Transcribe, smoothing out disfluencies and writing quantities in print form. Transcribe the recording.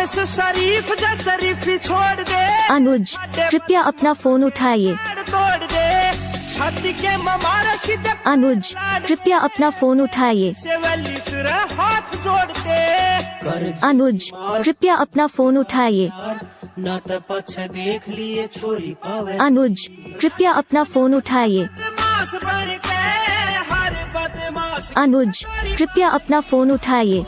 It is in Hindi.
इस शरीफ जा शरीफी छोड़ दे। अनुज कृपया अपना फोन उठाइए। तोड़ दे छाती के ममारा सीधे। अनुज कृपया अपना फोन उठाइए। सेवली फिर हाथ जोड़ते। अनुज कृपया अपना फोन उठाइए। ना तो पछ देख लिए छोरी पावे। अनुज कृपया अपना फोन उठाइए। बदमाश बन के हर बदमाश। अनुज कृपया अपना फोन उठाइए।